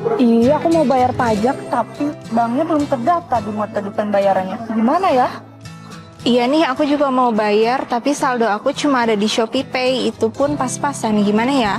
Iya, aku mau bayar pajak, tapi banknya belum terdata di mata pembayarannya. Gimana ya? Iya nih, aku juga mau bayar, tapi saldo aku cuma ada di Shopee Pay. Itu pun pas-pasan. Gimana ya?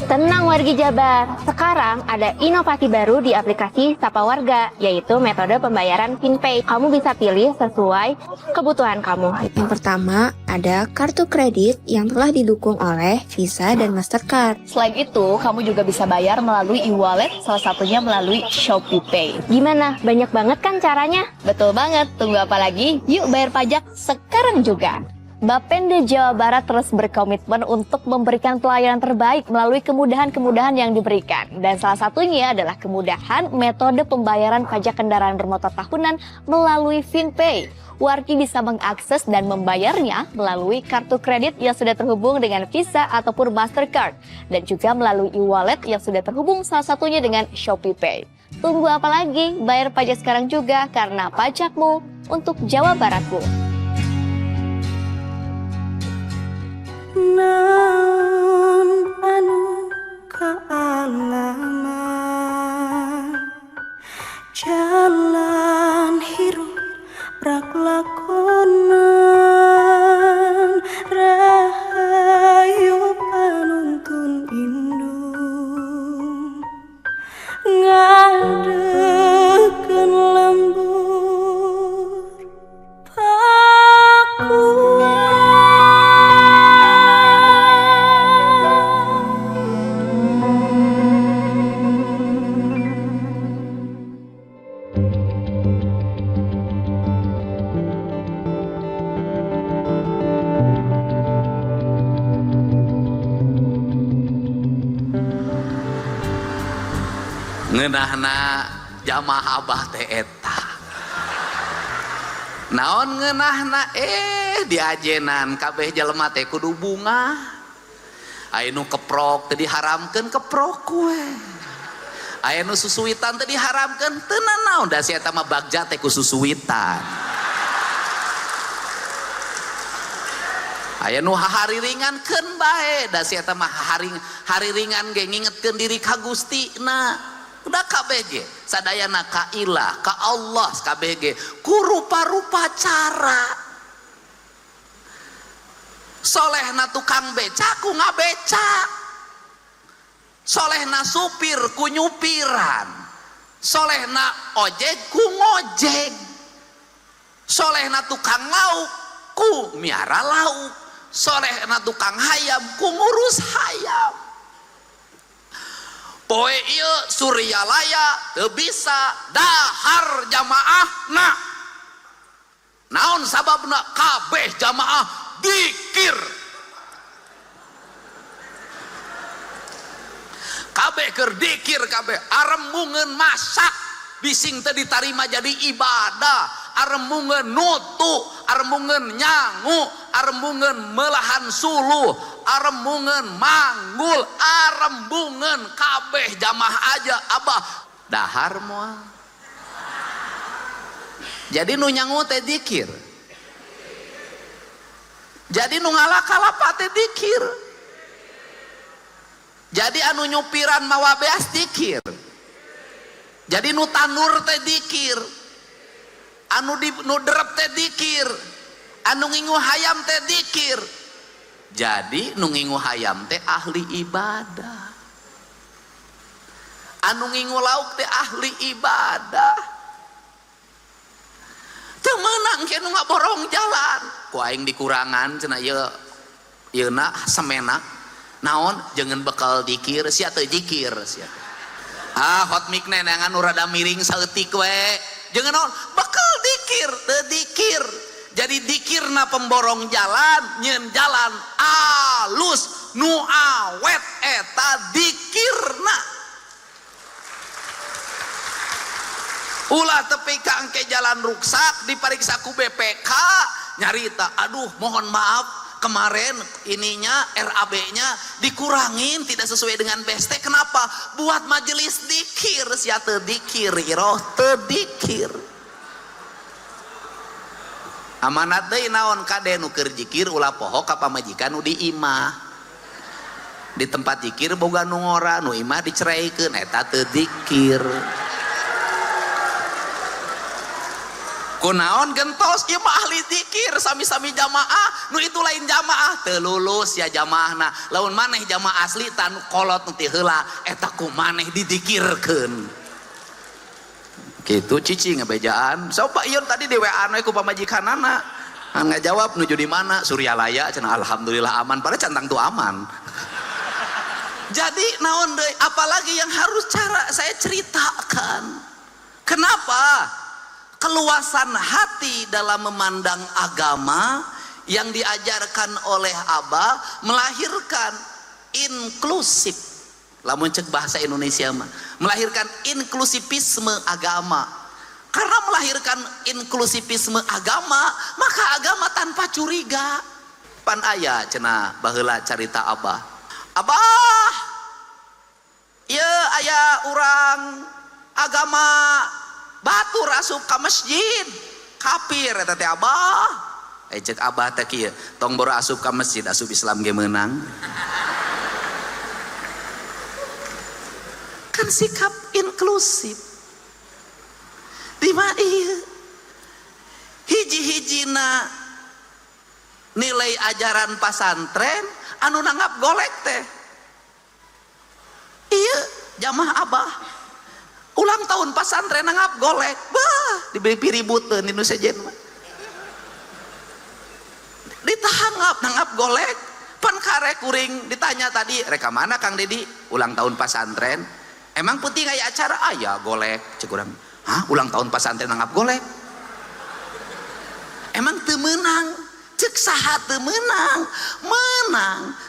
Tenang wargi Jabar, sekarang ada inovasi baru di aplikasi Sapa Warga, yaitu metode pembayaran PinPay. Kamu bisa pilih sesuai kebutuhan kamu. Yang pertama, ada kartu kredit yang telah didukung oleh Visa dan Mastercard. Selain itu, kamu juga bisa bayar melalui e-wallet, salah satunya melalui Shopee Pay. Gimana? Banyak banget kan caranya? Betul banget, tunggu apa lagi? Yuk bayar pajak sekarang juga. Bapenda Jawa Barat terus berkomitmen untuk memberikan pelayanan terbaik melalui kemudahan-kemudahan yang diberikan. Dan salah satunya adalah kemudahan metode pembayaran pajak kendaraan bermotor tahunan melalui FinPay. Wargi bisa mengakses dan membayarnya melalui kartu kredit yang sudah terhubung dengan Visa ataupun Mastercard. Dan juga melalui e-wallet yang sudah terhubung salah satunya dengan Shopee Pay. Tunggu apa lagi? Bayar pajak sekarang juga karena pajakmu untuk Jawa Baratku. Naon anu kaalaman jalan hirup rak lakonan rahayu panuntun indung ngadekeun lembur pakuan. Ngeunahna jamaah abah teh eta. Naon ngeunahna diajenan kabeh jelema teh kudu bunga. Aya nu keprok teu diharamkeun keprok we. Aya nu susuwitan teu diharamkeun teu naon da si eta mah bagja teh ku susuwitan. Aya nu hahariringankeun bae da si eta mah hariringan ge ngingetkeun diri ka Gustina. Udah KBG sadayana ka ilah ka Allah KBG ku rupa-rupa cara solehna tukang beca ku ngabeca, solehna supir ku nyupiran, solehna ojek ku ngojek, solehna tukang lauk ku miara lauk, solehna tukang hayam ku ngurus hayam. Poe ieu Suryalaya teu bisa dahar jamaahna. Naon sababna? Kabeh jamaah dikir. Kabeh keur dikir kabeh, aremungeun masak bising teu ditarima jadi ibadah, aremungeun nutu, aremungeun nyangu, aremungeun melahan suluh, aremungeun manggul, arembungeun kabeh jamaah aja abah dahar moal. Jadi nu nyangu teh dikir, jadi nu ngalak-kalapa teh dikir, jadi anu nyupiran mawa beas dikir, jadi nu tandur teh dikir, anu derep teh dikir, anu ngingu hayam teh dikir. Jadi nu ngingu hayam teh ahli ibadah, anu ngingu lauk teh ahli ibadah. Teu meunang ke nu ngaborong jalan ku aing dikurangan cenah ieu na semena naon jangan bekal dikir sia teu dikir sia. Hot mic nenangan nu rada miring saeutik we. Jangan naon bekal dikir teu dikir. Jadi dikirna pemborong jalan nyeun jalan alus nu awet eta dikirna. Ulah tepi ka engke jalan ruksak dipariksa ku BPK nyarita, aduh mohon maaf kemarin ininya RAB-nya dikurangin tidak sesuai dengan BST. Kenapa? Buat majelis dikir sia teu dikir iroh teu dikir. Amanat deui naon kade nu keur jikir ulah poho ka pamajikan nu di imah. di tempat zikir boga nu ngora nu imah diceraykeun eta teu zikir. Kunaon gentos ieu mah ahli zikir sami-sami jamaah nu itu lain jamaah teu lulus ya jamaahna lamun maneh jamaah asli tan kolot nu ti heula eta ku maneh dizikirkeun kitu cici ngabejaan so Pak Ion tadi di WA anu ku pamajikanana ngajawab nuju di mana Suryalaya cenah alhamdulillah aman padahal cantang tu aman. Jadi naon deui apalagi yang harus cara saya ceritakan kenapa keluasan hati dalam memandang agama yang diajarkan oleh Abah melahirkan inklusif lamun cek bahasa Indonesia mah melahirkan inklusivisme agama. Karena melahirkan inklusivisme agama maka agama tanpa curiga. Pan aya cenah baheula carita Abah ieu aya urang agama batur asup ka masjid kafir eta teh Abah cek Abah teh kieu tong boro asup ka masjid asup Islam ge meunang kan sikap inklusif di mana ieu hiji-hijina nilai ajaran pasantren anu nanggap golek teh ieu jamaah Abah ulang tahun pasantren nanggap golek bah diberi piributeun di nu sejen mah ditahanggap nanggap golek pan karek kuring ditanya tadi reka mana Kang Dedi ulang tahun pasantren emang penting aya acara aya golek cek urang hah ulang tahun pasantren nanggap golek emang teu meunang cek saha teu meunang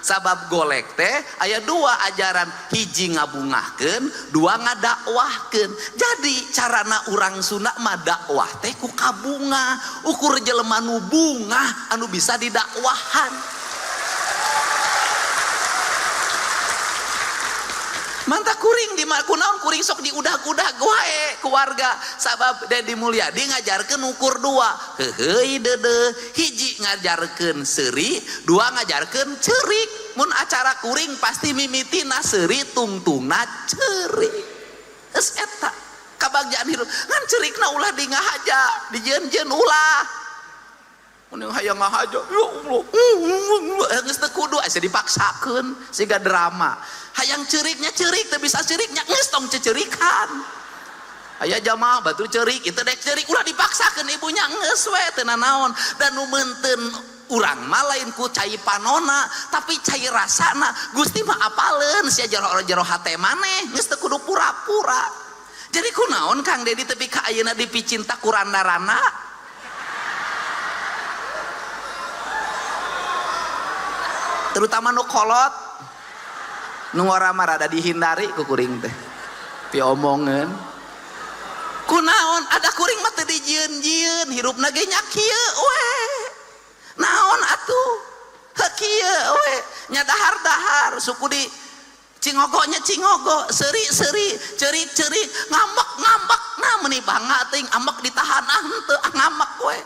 sabab golek teh aya dua ajaran hiji ngabungahkeun dua ngadakwahkeun jadi carana urang Sunda mah dakwah teh ku kabunga ukur jelema nu bungah anu bisa didakwahan. Mantap kuring di kunaon kuring sok diudag-udag wae keluarga sabab Dedi Mulyadi ngajarkeun ukur dua heuheuy deudeuh hiji ngajarkeun seuri dua ngajarkeun ceurik mun acara kuring pasti mimitina seuri tungtungna ceurik geus eta kabagjaan hirup ngan ceurikna ulah di ngahaja dijieun-jieun ulah mun hayang ngahaja ya Allah geus teu kudu asa dipaksakeun siga drama hayang ceriknya cerik teu bisa ceriknya geus tong cecerikan aya jamaah batur cerik itu dek cerik ulah dipaksakeun ibunya geus we teu nanaon dan nu meunteun urang mah lain ku cai panona tapi cai rasana Gusti mah apaleun sia jero hate maneh geus teu kudu pura-pura jadi kunaon Kang Dedi tepi ka ayeuna dipicinta ku randa-randa terutama nu kolot nu ngora mah rada dihindari ku kuring teh pi omongeun kunaon ada kuring mah teu dijieun-jieun hirupna ge nya kieu we naon atuh kieu we nya dahar-dahar suku di cingogonya cingogo seuri-seuri cerik-cerik ngambek-ngambek nah meuni bangga teuing ambek ditahan henteu ngambek we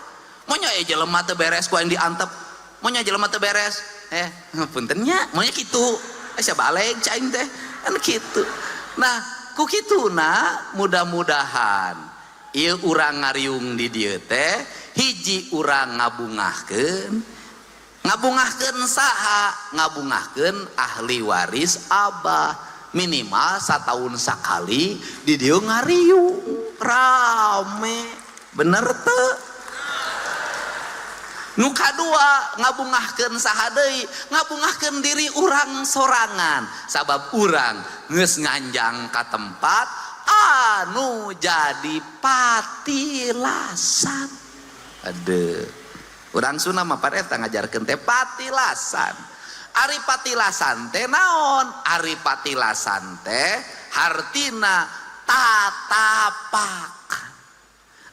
monya jelema teu beres ku yang diantep monya jelema teu beres punten nya monya kitu asa balik caing teh kan kitu nah ku kituna mudah-mudahan ieu urang ngariung di dieu teh hiji urang ngabungahkeun saha ngabungahkeun ahli waris Abah minimal satahun sakali di dieu ngariung rame bener teu nu kadua ngabungahkeun saha deui ngabungahkeun diri urang sorangan sabab urang geus nganjang ka tempat anu jadi patilasan aduh urang Sunda mah pareta ngajarkeun teh patilasan ari patilasan teh naon ari patilasan teh hartina tatapakan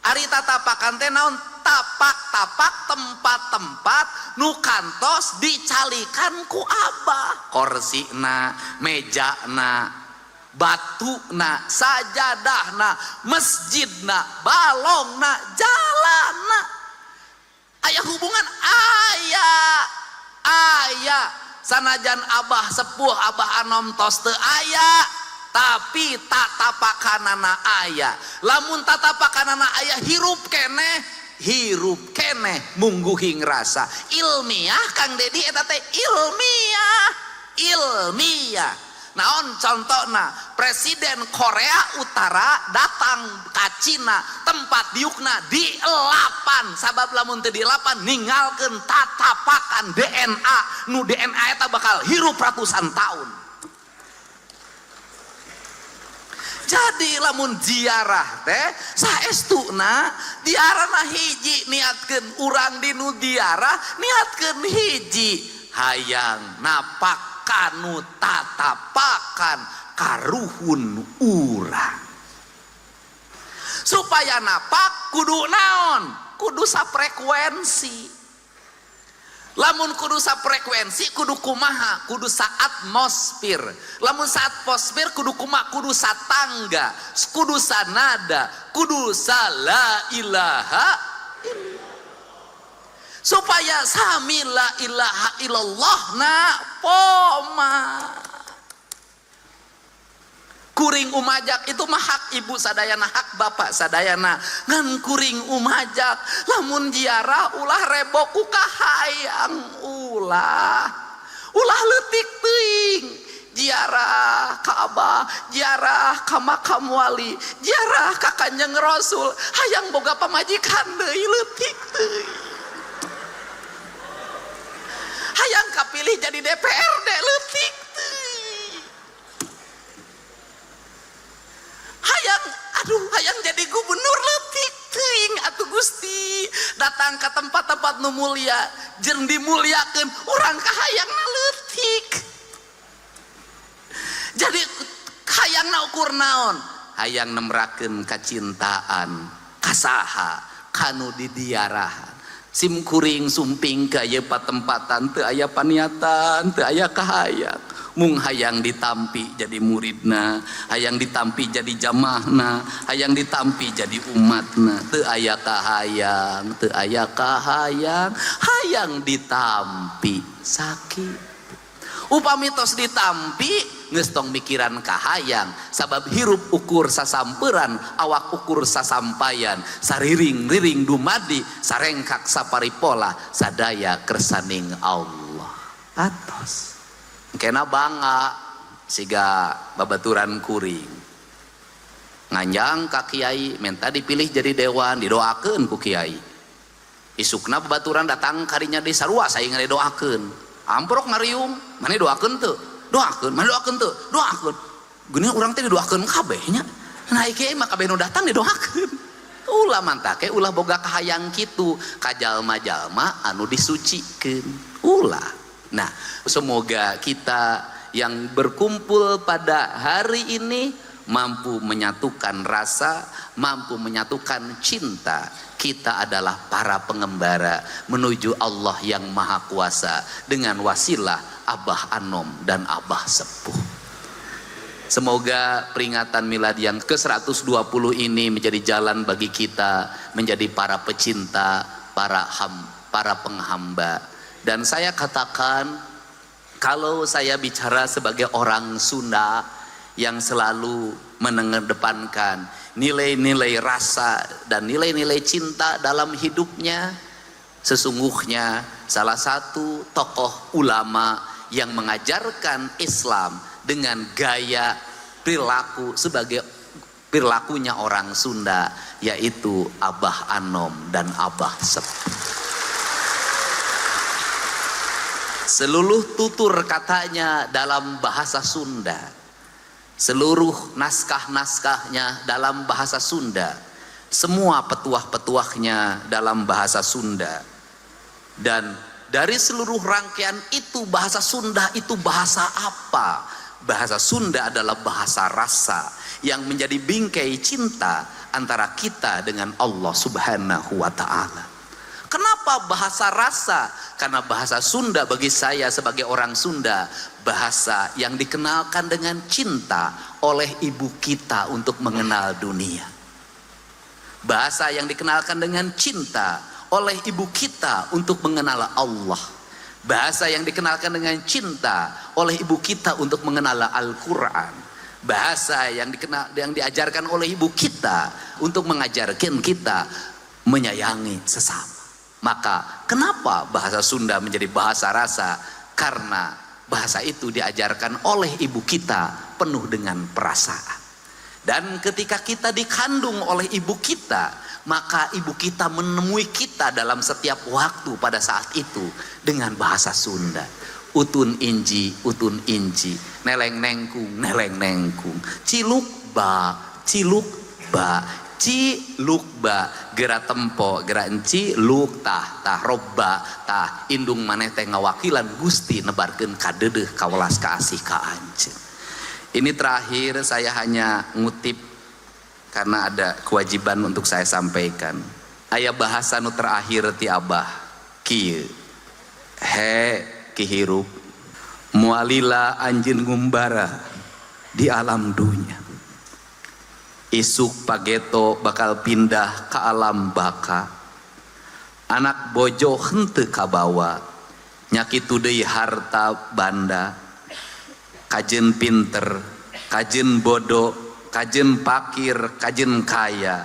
ari tatapakan teh naon tapak-tapak tempat-tempat nu kantos dicalikan ku Abah korsina mejana batuna sajadahna masjidna balongna jalanna aya hubungan aya sanajan abah sepuh abah anom tos teu aya tapi tatapakanana aya. Lamun tatapakanana aya hirup keneh mungguhing rasa. Ilmiah Kang Dedi eta teh ilmiah. Naon contohna Presiden Korea Utara datang ka Cina tempat diukna di 8 sabab lamun teu di 8 ninggalkeun tatapakan DNA nu DNA eta bakal hirup ratusan tahun. Jadi lamun ziarah teh saestuna diarana hiji niatkeun urang dinu ziarah niatkeun hiji hayang napak kanu tatapakan karuhun urang. Supaya napak kudu naon? Kudu saprekuensi. Lamun kudu saprekuensi kudu kumaha? Kudu saatmosfer. Lamun saatmosfer kudu kumaha? Kudu satangga, kudu sanada, kudu la ilaha supaya sami la ilaha illallah na poma. Kuring umajak itu mah hak ibu sadayana, hak bapak sadayana. Ngan kuring umajak lamun ziarah ulah rebo ku kahayang ulah leutik teuing ziarah ka Abah, ziarah ka makam wali, ziarah ka Kanjeng Rasul, hayang boga pamajikan deui leutik teuing. Hayang kapilih jadi DPRD leutik teuing. Hayang jadi gubernur leutik teuing atuh Gusti. Datang ke tempat-tempat nu mulia jeung dimuliakeun urang kahayangna leutik. Jadi hayangna ukur naon? Hayang nemrakeun kacintaan kasaha kanu didiarahan. Sim kuring sumping ke aya patempatan teu aya paniatan, teu aya kahayang. Mung hayang ditampi jadi muridna, hayang ditampi jadi jamaahna, hayang ditampi jadi umatna. Teu aya kahayang, teu aya kahayang, hayang ditampi sakit. Upami tos ditampi geus tong mikiran kahayang, sabab hirup ukur sasamperan, awak ukur sasampayan, sariring-riring dumadi, sarengkak saparipola, sadaya kersaning Allah. Atos kena bangga siga babaturan kuring nganjang ka kiai menta dipilih jadi dewan, didoakeun ku kiai. Isukna babaturan datang karinya di sarua saing ngadoakeun. Amprok ngariung, mana doakeun teu? Doakeun, mana doakeun teu? Doakeun. Geuni urang teh didoakeun kabeh nya. Nah kiai mah kabeh nu datang didoakeun. Ulah mantake ulah boga kahayang kitu ka jalma-jalma anu disucikeun. Ulah. Nah, semoga kita yang berkumpul pada hari ini mampu menyatukan rasa, mampu menyatukan cinta. Kita adalah para pengembara menuju Allah yang Maha Kuasa dengan wasilah Abah Anom dan Abah Sepuh. Semoga peringatan milad yang ke-120 ini menjadi jalan bagi kita menjadi para pecinta, para penghamba. Dan saya katakan, kalau saya bicara sebagai orang Sunda yang selalu mengedepankan nilai-nilai rasa dan nilai-nilai cinta dalam hidupnya, sesungguhnya salah satu tokoh ulama yang mengajarkan Islam dengan gaya perilaku sebagai perilakunya orang Sunda, yaitu Abah Anom dan Abah Sepuh. Seluruh tutur katanya dalam bahasa Sunda, seluruh naskah-naskahnya dalam bahasa Sunda, semua petuah-petuahnya dalam bahasa Sunda. Dan dari seluruh rangkaian itu bahasa Sunda itu bahasa apa? Bahasa Sunda adalah bahasa rasa yang menjadi bingkai cinta antara kita dengan Allah Subhanahu wa Ta'ala. Kenapa bahasa rasa? Karena bahasa Sunda bagi saya sebagai orang Sunda, bahasa yang dikenalkan dengan cinta oleh ibu kita untuk mengenal dunia. Bahasa yang dikenalkan dengan cinta oleh ibu kita untuk mengenal Allah. Bahasa yang dikenalkan dengan cinta oleh ibu kita untuk mengenal Al-Quran. Bahasa yang diajarkan oleh ibu kita untuk mengajarkan kita menyayangi sesama. Maka kenapa bahasa Sunda menjadi bahasa rasa? Karena bahasa itu diajarkan oleh ibu kita penuh dengan perasaan. Dan ketika kita dikandung oleh ibu kita, maka ibu kita menemui kita dalam setiap waktu pada saat itu dengan bahasa Sunda. Utun inji, neleng nengkung, ciluk ba, gera tempo, gera enci, luk tah robba, tah indung maneh teh ngawakilan Gusti nebarkeun kadedeh kawelas kaasih ka anjeun. Ini terakhir saya hanya ngutip karena ada kewajiban untuk saya sampaikan. Aya bahasa nu terakhir ti Abah kieu. He kihirup mualila anjeun ngumbara di alam dunya. Isuk pageto bakal pindah ke alam baka. Anak bojo henteu kabawa. Nyakitu deui harta banda. Kajen pinter, kajen bodoh, kajen pakir, kajen kaya,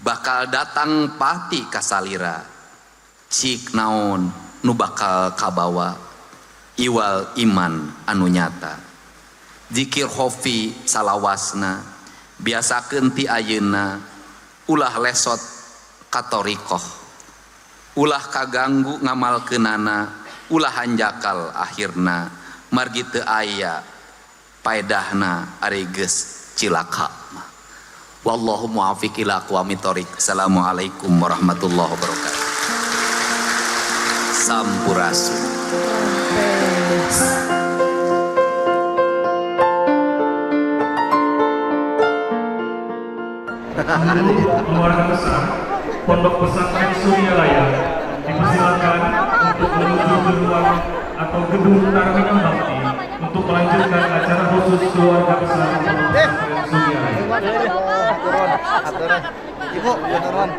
bakal datang pati kasalira. Cik naon nu bakal kabawa, iwal iman anu nyata. Zikir hofi salawasna, biasakeun ti ayeuna, ulah lesot katorikoh, ulah kaganggu ngamalkeunana, ulah hanjakal akhirna. Margi teu aya paedahna ari geus cilaka. Wallahu muwaffiq ila aqwamit thoriq. Assalamualaikum warahmatullahi wabarakatuh. Sampurasun. Keluarga besar Pondok Pesantren Surya Raya dipersilakan untuk menuju ke ruang atau gedung Tarminal Bakti untuk melanjutkan acara khusus keluarga besar Pondok Pesantren Surya Raya. Ibu, turun.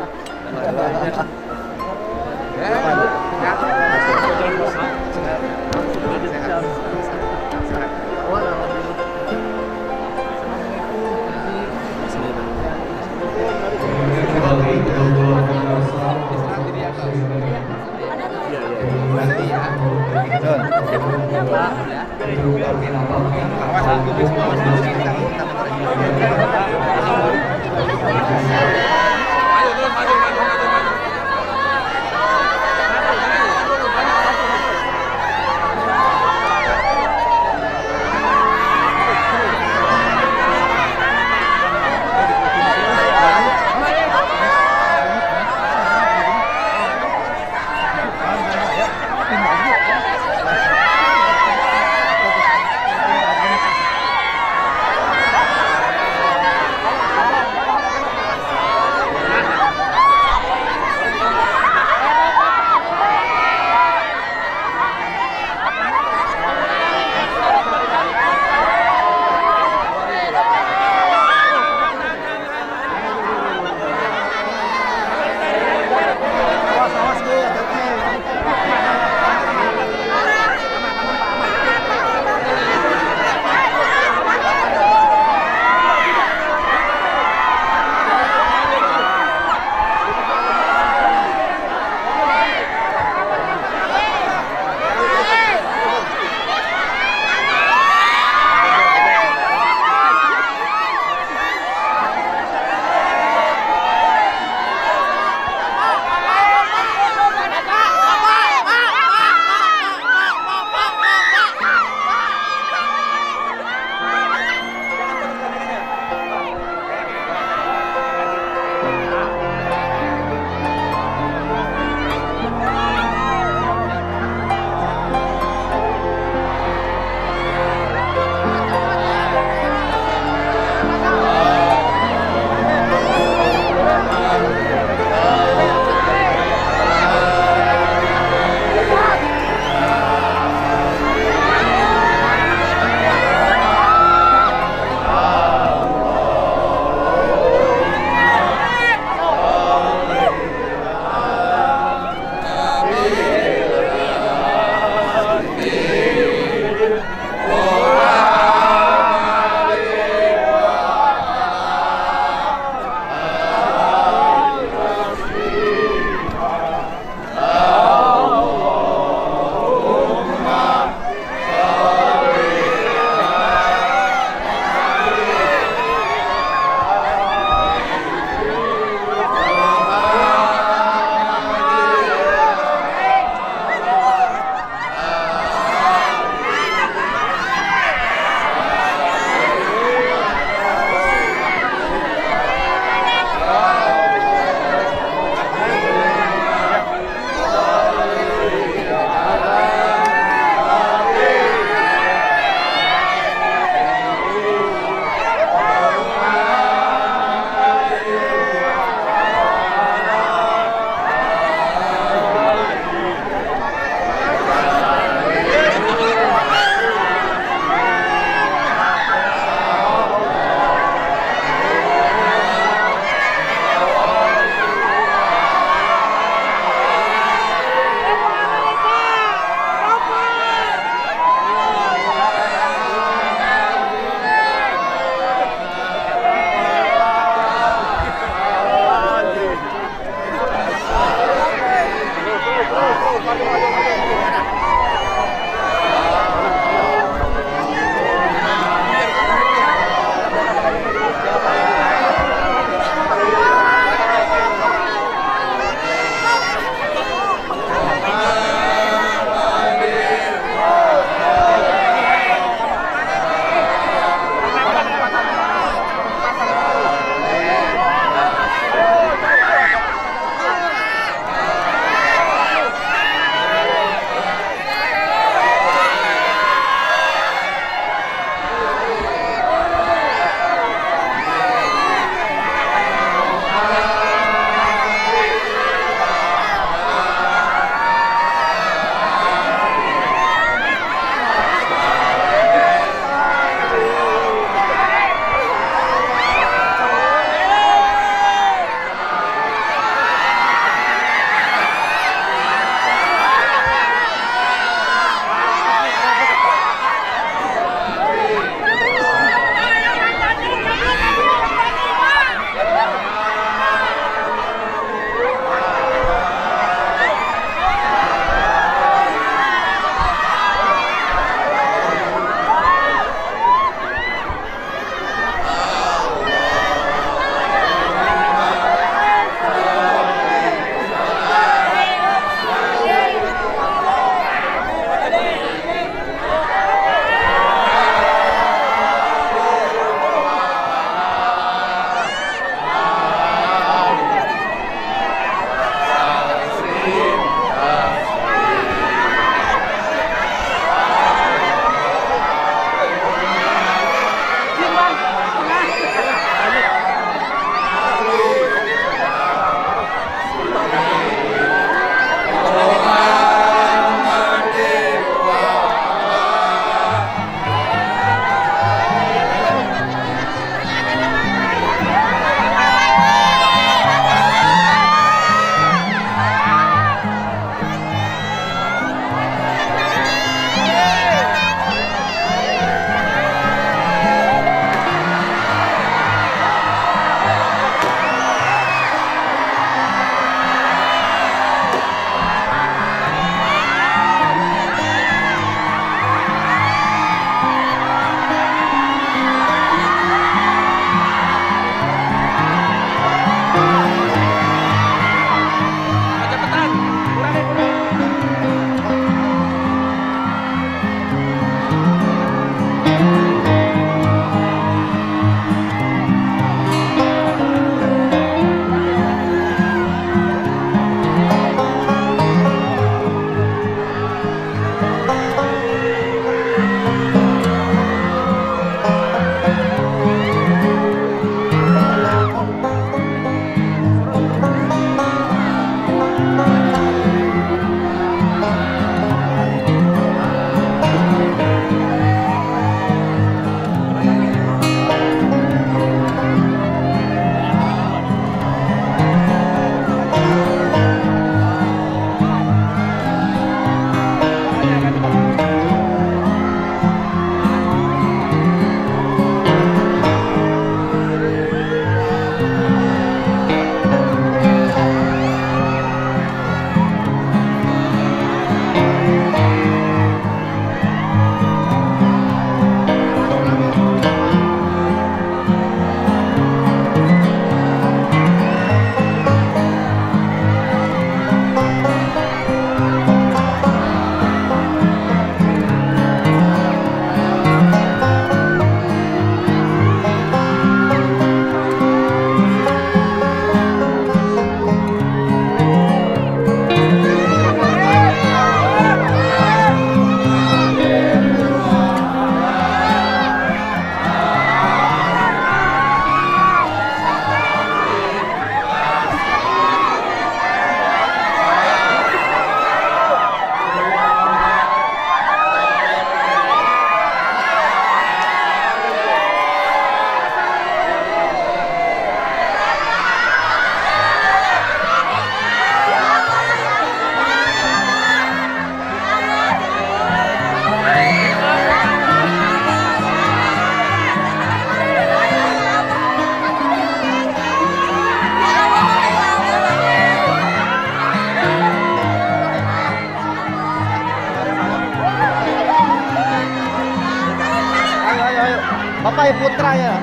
Bapak Putra ya.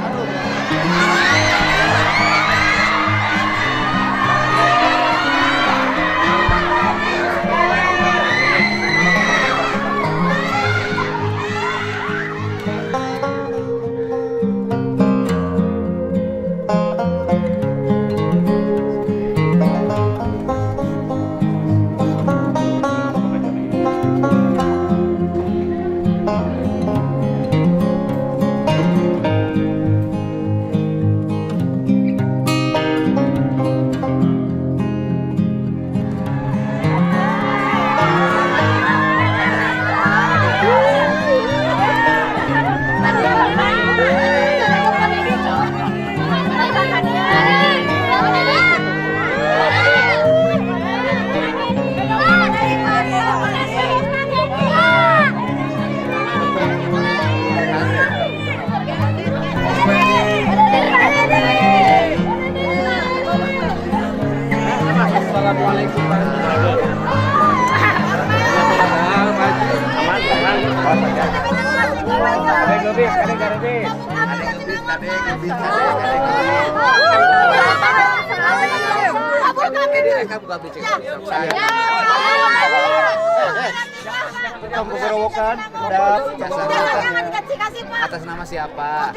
Atas nama siapa?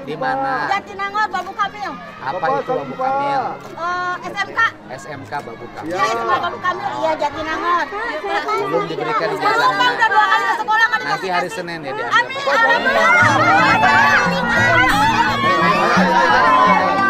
Di mana? Jatinangor Babu Kamil. Apa itu Babu Kamil? SMK. SMK Babu Kamil. Ya, SMK Babu Kamil. Iya, Jatinangor. Belum diberikan Belum, ijazah. Bang, udah 2 kali ke sekolah kan Nanti hari Senin ya Amin, diantar. amin.